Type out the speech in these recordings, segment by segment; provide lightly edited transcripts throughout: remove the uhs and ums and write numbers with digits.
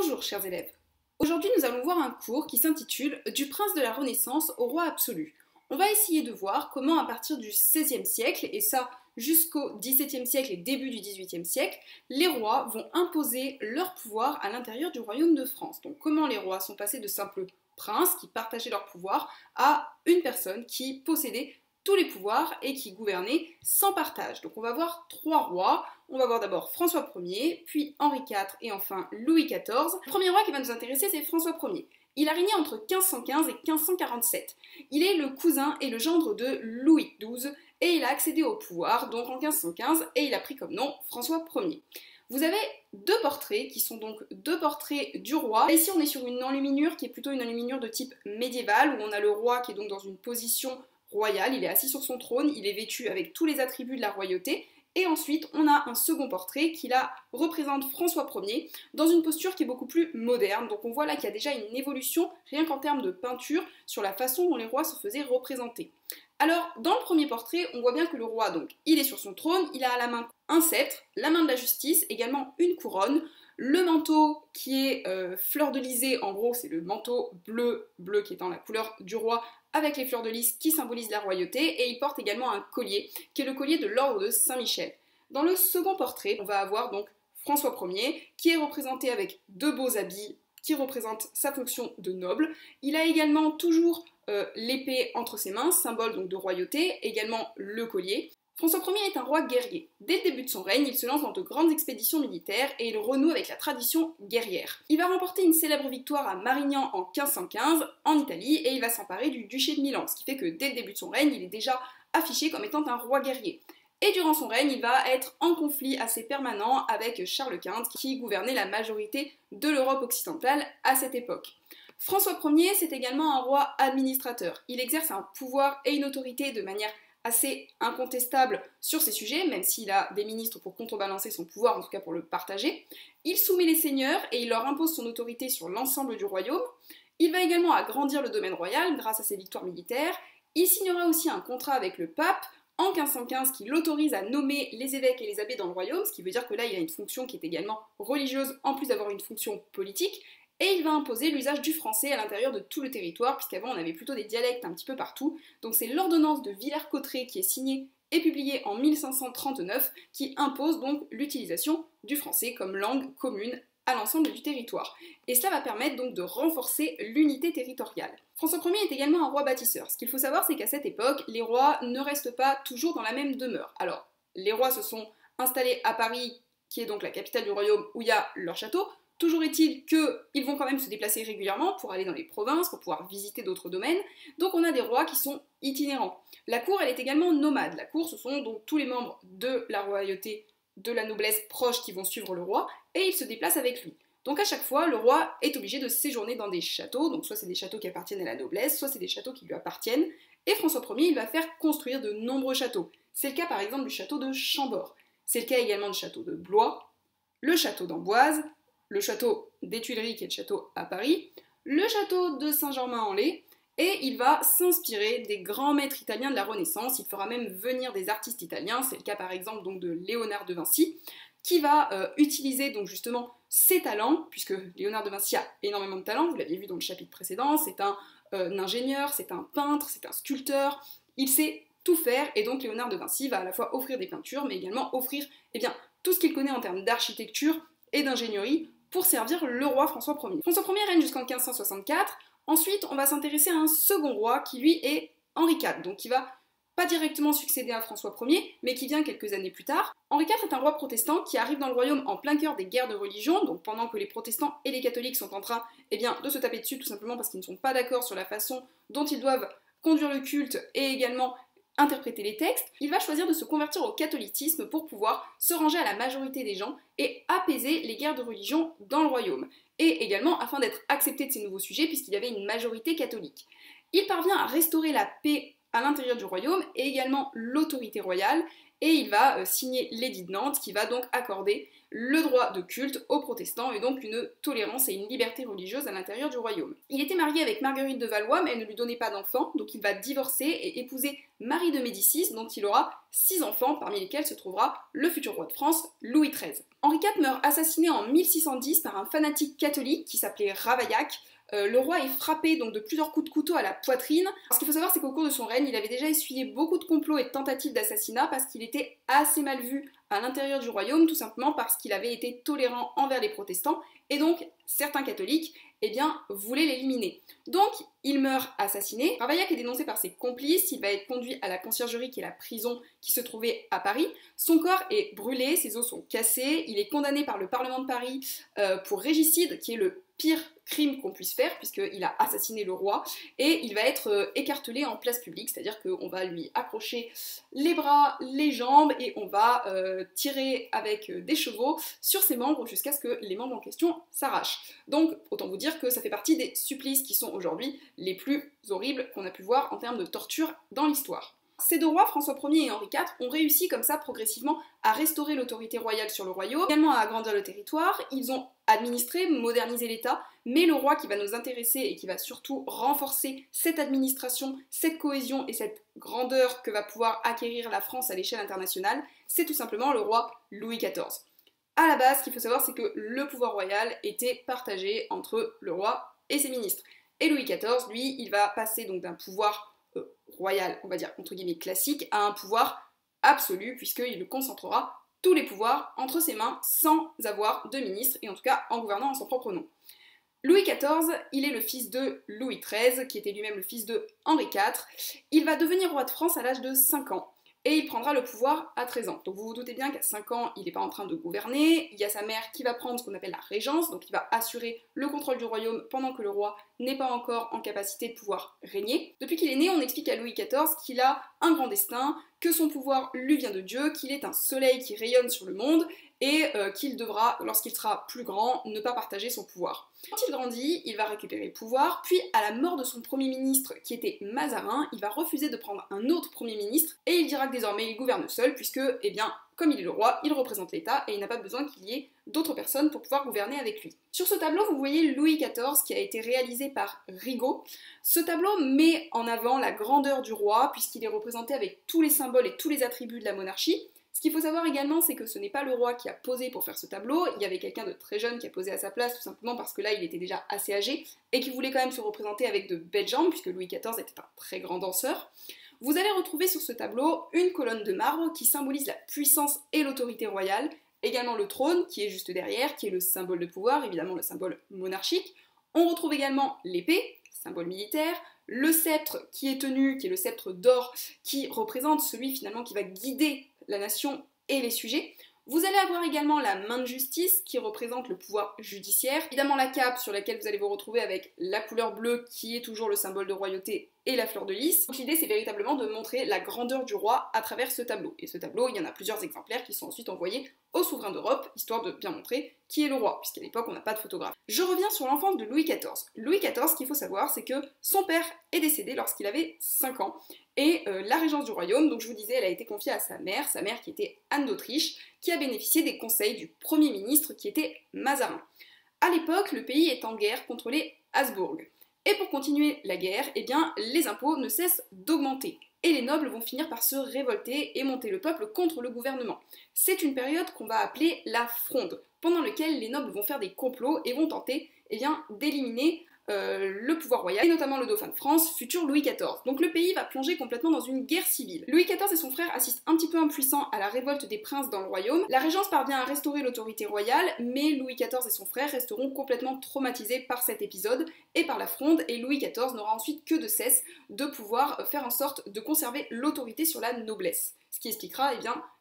Bonjour chers élèves. Aujourd'hui nous allons voir un cours qui s'intitule « Du prince de la Renaissance au roi absolu ». On va essayer de voir comment à partir du XVIe siècle, et ça jusqu'au XVIIe siècle et début du XVIIIe siècle, les rois vont imposer leur pouvoir à l'intérieur du royaume de France. Donc comment les rois sont passés de simples princes qui partageaient leur pouvoir à une personne qui possédait tous les pouvoirs et qui gouvernait sans partage. Donc on va voir trois rois. On va voir d'abord François Ier, puis Henri IV et enfin Louis XIV. Le premier roi qui va nous intéresser, c'est François Ier. Il a régné entre 1515 et 1547. Il est le cousin et le gendre de Louis XII et il a accédé au pouvoir donc en 1515 et il a pris comme nom François Ier. Vous avez deux portraits qui sont donc deux portraits du roi. Ici on est sur une enluminure qui est plutôt une enluminure de type médiéval où on a le roi qui est donc dans une position royal, il est assis sur son trône, il est vêtu avec tous les attributs de la royauté, et ensuite on a un second portrait qui là représente François Ier dans une posture qui est beaucoup plus moderne, donc on voit là qu'il y a déjà une évolution, rien qu'en termes de peinture, sur la façon dont les rois se faisaient représenter. Alors, dans le premier portrait, on voit bien que le roi, donc, il est sur son trône, il a à la main un sceptre, la main de la justice, également une couronne, le manteau qui est fleur de lysée, en gros c'est le manteau bleu qui est dans la couleur du roi, avec les fleurs de lys qui symbolisent la royauté, et il porte également un collier, qui est le collier de l'ordre de Saint-Michel. Dans le second portrait, on va avoir donc François Ier, qui est représenté avec deux beaux habits, qui représentent sa fonction de noble. Il a également toujours l'épée entre ses mains, symbole donc de royauté, également le collier. François Ier est un roi guerrier. Dès le début de son règne, il se lance dans de grandes expéditions militaires et il renoue avec la tradition guerrière. Il va remporter une célèbre victoire à Marignan en 1515 en Italie et il va s'emparer du duché de Milan, ce qui fait que dès le début de son règne, il est déjà affiché comme étant un roi guerrier. Et durant son règne, il va être en conflit assez permanent avec Charles Quint, qui gouvernait la majorité de l'Europe occidentale à cette époque. François Ier, c'est également un roi administrateur. Il exerce un pouvoir et une autorité de manière assez incontestable sur ces sujets, même s'il a des ministres pour contrebalancer son pouvoir, en tout cas pour le partager. Il soumet les seigneurs et il leur impose son autorité sur l'ensemble du royaume. Il va également agrandir le domaine royal grâce à ses victoires militaires. Il signera aussi un contrat avec le pape en 1515 qui l'autorise à nommer les évêques et les abbés dans le royaume, ce qui veut dire que là il a une fonction qui est également religieuse en plus d'avoir une fonction politique. Et il va imposer l'usage du français à l'intérieur de tout le territoire, puisqu'avant on avait plutôt des dialectes un petit peu partout. Donc c'est l'ordonnance de Villers-Cotterêts qui est signée et publiée en 1539 qui impose donc l'utilisation du français comme langue commune à l'ensemble du territoire. Et cela va permettre donc de renforcer l'unité territoriale. François Ier est également un roi bâtisseur. Ce qu'il faut savoir, c'est qu'à cette époque, les rois ne restent pas toujours dans la même demeure. Alors, les rois se sont installés à Paris, qui est donc la capitale du royaume, où il y a leur château. Toujours est-il qu'ils vont quand même se déplacer régulièrement pour aller dans les provinces, pour pouvoir visiter d'autres domaines. Donc on a des rois qui sont itinérants. La cour, elle est également nomade. La cour, ce sont donc tous les membres de la royauté, de la noblesse proche qui vont suivre le roi, et ils se déplacent avec lui. Donc à chaque fois, le roi est obligé de séjourner dans des châteaux, donc soit c'est des châteaux qui appartiennent à la noblesse, soit c'est des châteaux qui lui appartiennent, et François Ier, il va faire construire de nombreux châteaux. C'est le cas par exemple du château de Chambord. C'est le cas également du château de Blois, le château d'Amboise, le château des Tuileries qui est le château à Paris, le château de Saint-Germain-en-Laye, et il va s'inspirer des grands maîtres italiens de la Renaissance. Il fera même venir des artistes italiens, c'est le cas par exemple donc de Léonard de Vinci, qui va utiliser donc justement ses talents, puisque Léonard de Vinci a énormément de talents, vous l'aviez vu dans le chapitre précédent, c'est un ingénieur, c'est un peintre, c'est un sculpteur, il sait tout faire, et donc Léonard de Vinci va à la fois offrir des peintures, mais également offrir tout ce qu'il connaît en termes d'architecture et d'ingénierie pour servir le roi François Ier. François Ier règne jusqu'en 1564, ensuite on va s'intéresser à un second roi qui lui est Henri IV, donc qui va pas directement succéder à François Ier, mais qui vient quelques années plus tard. Henri IV est un roi protestant qui arrive dans le royaume en plein cœur des guerres de religion, donc pendant que les protestants et les catholiques sont en train de se taper dessus tout simplement parce qu'ils ne sont pas d'accord sur la façon dont ils doivent conduire le culte et également interpréter les textes, il va choisir de se convertir au catholicisme pour pouvoir se ranger à la majorité des gens et apaiser les guerres de religion dans le royaume, et également afin d'être accepté de ces nouveaux sujets puisqu'il y avait une majorité catholique. Il parvient à restaurer la paix à l'intérieur du royaume et également l'autorité royale, et il va signer l'édit de Nantes qui va donc accorder le droit de culte aux protestants et donc une tolérance et une liberté religieuse à l'intérieur du royaume. Il était marié avec Marguerite de Valois, mais elle ne lui donnait pas d'enfants, donc il va divorcer et épouser Marie de Médicis, dont il aura 6 enfants, parmi lesquels se trouvera le futur roi de France, Louis XIII. Henri IV meurt assassiné en 1610 par un fanatique catholique qui s'appelait Ravaillac. Le roi est frappé donc de plusieurs coups de couteau à la poitrine. Ce qu'il faut savoir, c'est qu'au cours de son règne, il avait déjà essuyé beaucoup de complots et de tentatives d'assassinat parce qu'il était assez mal vu à l'intérieur du royaume, tout simplement parce qu'il avait été tolérant envers les protestants, et donc certains catholiques voulaient l'éliminer. Donc il meurt assassiné. Ravaillac est dénoncé par ses complices, il va être conduit à la conciergerie qui est la prison qui se trouvait à Paris. Son corps est brûlé, ses os sont cassés, il est condamné par le Parlement de Paris pour régicide, qui est le pire crime qu'on puisse faire puisqu'il a assassiné le roi, et il va être écartelé en place publique, c'est-à-dire qu'on va lui accrocher les bras, les jambes et on va tirer avec des chevaux sur ses membres jusqu'à ce que les membres en question s'arrachent. Donc autant vous dire que ça fait partie des supplices qui sont aujourd'hui les plus horribles qu'on a pu voir en termes de torture dans l'histoire. Ces deux rois, François Ier et Henri IV, ont réussi comme ça progressivement à restaurer l'autorité royale sur le royaume, également à agrandir le territoire. Ils ont administré, modernisé l'État, mais le roi qui va nous intéresser et qui va surtout renforcer cette administration, cette cohésion et cette grandeur que va pouvoir acquérir la France à l'échelle internationale, c'est tout simplement le roi Louis XIV. À la base, ce qu'il faut savoir, c'est que le pouvoir royal était partagé entre le roi et ses ministres. Et Louis XIV, lui, il va passer donc d'un pouvoir royal, on va dire entre guillemets classique, à un pouvoir absolu, puisqu'il concentrera tous les pouvoirs entre ses mains sans avoir de ministre, et en tout cas en gouvernant en son propre nom. Louis XIV, il est le fils de Louis XIII, qui était lui-même le fils de Henri IV. Il va devenir roi de France à l'âge de 5 ans. Et il prendra le pouvoir à 13 ans. Donc vous vous doutez bien qu'à 5 ans, il n'est pas en train de gouverner. Il y a sa mère qui va prendre ce qu'on appelle la régence, donc il va assurer le contrôle du royaume pendant que le roi n'est pas encore en capacité de pouvoir régner. Depuis qu'il est né, on explique à Louis XIV qu'il a un grand destin, que son pouvoir lui vient de Dieu, qu'il est un soleil qui rayonne sur le monde, et qu'il devra, lorsqu'il sera plus grand, ne pas partager son pouvoir. Quand il grandit, il va récupérer le pouvoir, puis à la mort de son premier ministre, qui était Mazarin, il va refuser de prendre un autre premier ministre, et il dira que désormais il gouverne seul, puisque, eh bien, comme il est le roi, il représente l'État, et il n'a pas besoin qu'il y ait d'autres personnes pour pouvoir gouverner avec lui. Sur ce tableau, vous voyez Louis XIV, qui a été réalisé par Rigaud. Ce tableau met en avant la grandeur du roi, puisqu'il est représenté avec tous les symboles et tous les attributs de la monarchie. Ce qu'il faut savoir également, c'est que ce n'est pas le roi qui a posé pour faire ce tableau, il y avait quelqu'un de très jeune qui a posé à sa place, tout simplement parce que là, il était déjà assez âgé, et qui voulait quand même se représenter avec de belles jambes, puisque Louis XIV était un très grand danseur. Vous allez retrouver sur ce tableau une colonne de marbre qui symbolise la puissance et l'autorité royale, également le trône qui est juste derrière, qui est le symbole de pouvoir, évidemment le symbole monarchique. On retrouve également l'épée, symbole militaire, le sceptre qui est tenu, qui est le sceptre d'or, qui représente celui finalement qui va guider la nation et les sujets. Vous allez avoir également la main de justice qui représente le pouvoir judiciaire, évidemment la cape sur laquelle vous allez vous retrouver avec la couleur bleue qui est toujours le symbole de royauté et la fleur de lys. Donc l'idée c'est véritablement de montrer la grandeur du roi à travers ce tableau. Et ce tableau, il y en a plusieurs exemplaires qui sont ensuite envoyés aux souverains d'Europe, histoire de bien montrer qui est le roi, puisqu'à l'époque on n'a pas de photographe. Je reviens sur l'enfance de Louis XIV. Louis XIV, ce qu'il faut savoir, c'est que son père est décédé lorsqu'il avait 5 ans, et la régence du royaume, donc je vous disais, elle a été confiée à sa mère qui était Anne d'Autriche, qui a bénéficié des conseils du premier ministre qui était Mazarin. À l'époque, le pays est en guerre contre les Habsbourg. Et pour continuer la guerre, eh bien, les impôts ne cessent d'augmenter. Et les nobles vont finir par se révolter et monter le peuple contre le gouvernement. C'est une période qu'on va appeler la Fronde, pendant laquelle les nobles vont faire des complots et vont tenter d'éliminer le pouvoir royal, et notamment le dauphin de France, futur Louis XIV. Donc le pays va plonger complètement dans une guerre civile. Louis XIV et son frère assistent un petit peu impuissants à la révolte des princes dans le royaume. La régence parvient à restaurer l'autorité royale, mais Louis XIV et son frère resteront complètement traumatisés par cet épisode et par la Fronde, et Louis XIV n'aura ensuite que de cesse de pouvoir faire en sorte de conserver l'autorité sur la noblesse. Ce qui expliquera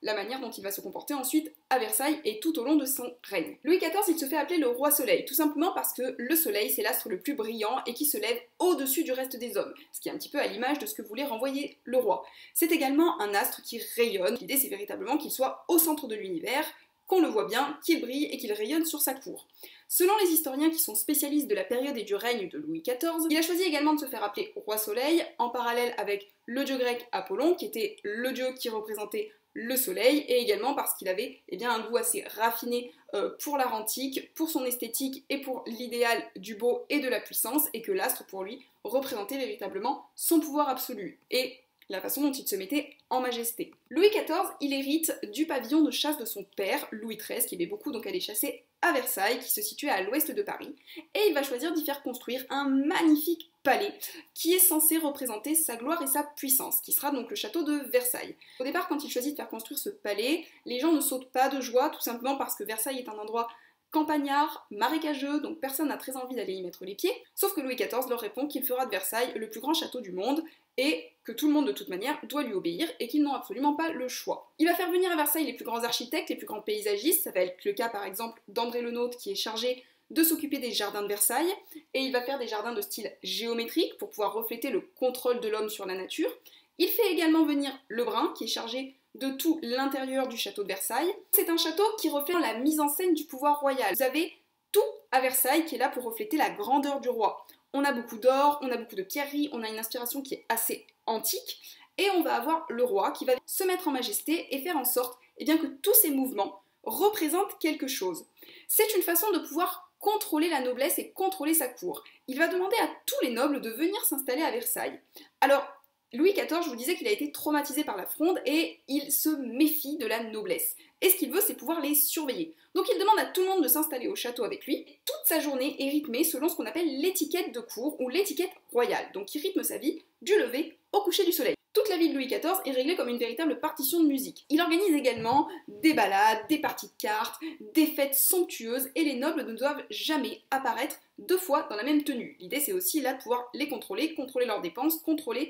la manière dont il va se comporter ensuite à Versailles et tout au long de son règne. Louis XIV, il se fait appeler le roi soleil, tout simplement parce que le soleil, c'est l'astre le plus brillant et qui se lève au-dessus du reste des hommes, ce qui est un petit peu à l'image de ce que voulait renvoyer le roi. C'est également un astre qui rayonne, l'idée c'est véritablement qu'il soit au centre de l'univers, qu'on le voit bien, qu'il brille et qu'il rayonne sur sa cour. Selon les historiens qui sont spécialistes de la période et du règne de Louis XIV, il a choisi également de se faire appeler roi soleil, en parallèle avec le dieu grec Apollon, qui était le dieu qui représentait le soleil, et également parce qu'il avait un goût assez raffiné pour l'art antique, pour son esthétique et pour l'idéal du beau et de la puissance, et que l'astre pour lui représentait véritablement son pouvoir absolu et la façon dont il se mettait en majesté. Louis XIV, il hérite du pavillon de chasse de son père, Louis XIII, qui aimait beaucoup donc aller chasser à Versailles, qui se situait à l'ouest de Paris, et il va choisir d'y faire construire un magnifique palais qui est censé représenter sa gloire et sa puissance, qui sera donc le château de Versailles. Au départ, quand il choisit de faire construire ce palais, les gens ne sautent pas de joie, tout simplement parce que Versailles est un endroit campagnard, marécageux, donc personne n'a très envie d'aller y mettre les pieds, sauf que Louis XIV leur répond qu'il fera de Versailles le plus grand château du monde, et que tout le monde de toute manière doit lui obéir, et qu'ils n'ont absolument pas le choix. Il va faire venir à Versailles les plus grands architectes, les plus grands paysagistes, ça va être le cas par exemple d'André Le Nôtre qui est chargé de s'occuper des jardins de Versailles, et il va faire des jardins de style géométrique pour pouvoir refléter le contrôle de l'homme sur la nature. Il fait également venir Lebrun qui est chargé de tout l'intérieur du château de Versailles. C'est un château qui reflète la mise en scène du pouvoir royal. Vous avez tout à Versailles qui est là pour refléter la grandeur du roi. On a beaucoup d'or, on a beaucoup de pierreries, on a une inspiration qui est assez antique, et on va avoir le roi qui va se mettre en majesté et faire en sorte que tous ces mouvements représentent quelque chose. C'est une façon de pouvoir contrôler la noblesse et contrôler sa cour. Il va demander à tous les nobles de venir s'installer à Versailles. Alors, Louis XIV, je vous disais qu'il a été traumatisé par la Fronde et il se méfie de la noblesse. Et ce qu'il veut, c'est pouvoir les surveiller. Donc il demande à tout le monde de s'installer au château avec lui. Et toute sa journée est rythmée selon ce qu'on appelle l'étiquette de cour ou l'étiquette royale. Donc il rythme sa vie du lever au coucher du soleil. Toute la vie de Louis XIV est réglée comme une véritable partition de musique. Il organise également des balades, des parties de cartes, des fêtes somptueuses, et les nobles ne doivent jamais apparaître deux fois dans la même tenue. L'idée c'est aussi là de pouvoir les contrôler leurs dépenses, contrôler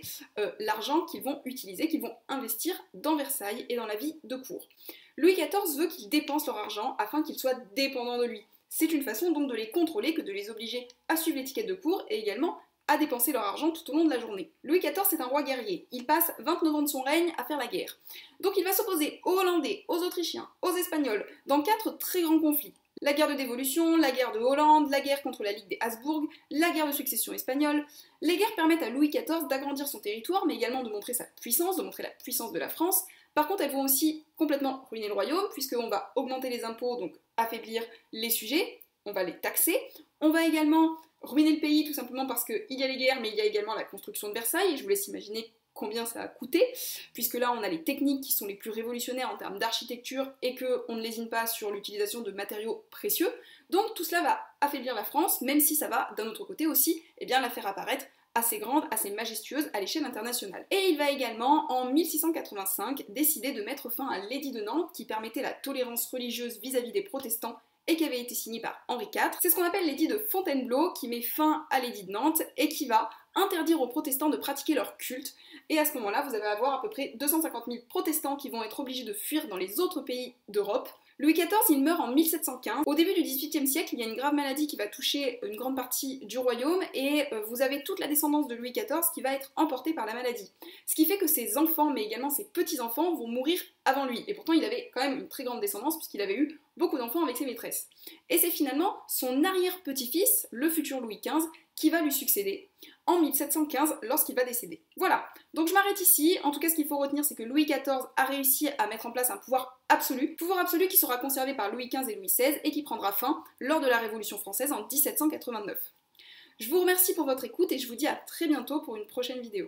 l'argent qu'ils vont utiliser, qu'ils vont investir dans Versailles et dans la vie de cour. Louis XIV veut qu'ils dépensent leur argent afin qu'ils soient dépendants de lui. C'est une façon donc de les contrôler que de les obliger à suivre l'étiquette de cour et également à dépenser leur argent tout au long de la journée. Louis XIV c'est un roi guerrier, il passe 29 ans de son règne à faire la guerre. Donc il va s'opposer aux Hollandais, aux Autrichiens, aux Espagnols, dans 4 très grands conflits. La guerre de dévolution, la guerre de Hollande, la guerre contre la Ligue des Habsbourg, la guerre de succession espagnole. Les guerres permettent à Louis XIV d'agrandir son territoire, mais également de montrer sa puissance, de montrer la puissance de la France. Par contre, elles vont aussi complètement ruiner le royaume, puisqu'on va augmenter les impôts, donc affaiblir les sujets, on va les taxer. On va également ruiner le pays, tout simplement parce qu'il y a les guerres, mais il y a également la construction de Versailles, et je vous laisse imaginer combien ça a coûté, puisque là on a les techniques qui sont les plus révolutionnaires en termes d'architecture et qu'on ne lésine pas sur l'utilisation de matériaux précieux. Donc tout cela va affaiblir la France, même si ça va d'un autre côté aussi la faire apparaître assez grande, assez majestueuse à l'échelle internationale. Et il va également, en 1685, décider de mettre fin à l'édit de Nantes qui permettait la tolérance religieuse vis-à-vis des protestants et qui avait été signé par Henri IV. C'est ce qu'on appelle l'édit de Fontainebleau qui met fin à l'édit de Nantes et qui va interdire aux protestants de pratiquer leur culte. Et à ce moment-là, vous allez avoir à peu près 250 000 protestants qui vont être obligés de fuir dans les autres pays d'Europe. Louis XIV, il meurt en 1715. Au début du XVIIIe siècle, il y a une grave maladie qui va toucher une grande partie du royaume et vous avez toute la descendance de Louis XIV qui va être emportée par la maladie. Ce qui fait que ses enfants, mais également ses petits-enfants, vont mourir avant lui. Et pourtant, il avait quand même une très grande descendance puisqu'il avait eu beaucoup d'enfants avec ses maîtresses. Et c'est finalement son arrière-petit-fils, le futur Louis XV, qui va lui succéder en 1715 lorsqu'il va décéder. Voilà, donc je m'arrête ici. En tout cas, ce qu'il faut retenir, c'est que Louis XIV a réussi à mettre en place un pouvoir absolu qui sera conservé par Louis XV et Louis XVI et qui prendra fin lors de la Révolution française en 1789. Je vous remercie pour votre écoute et je vous dis à très bientôt pour une prochaine vidéo.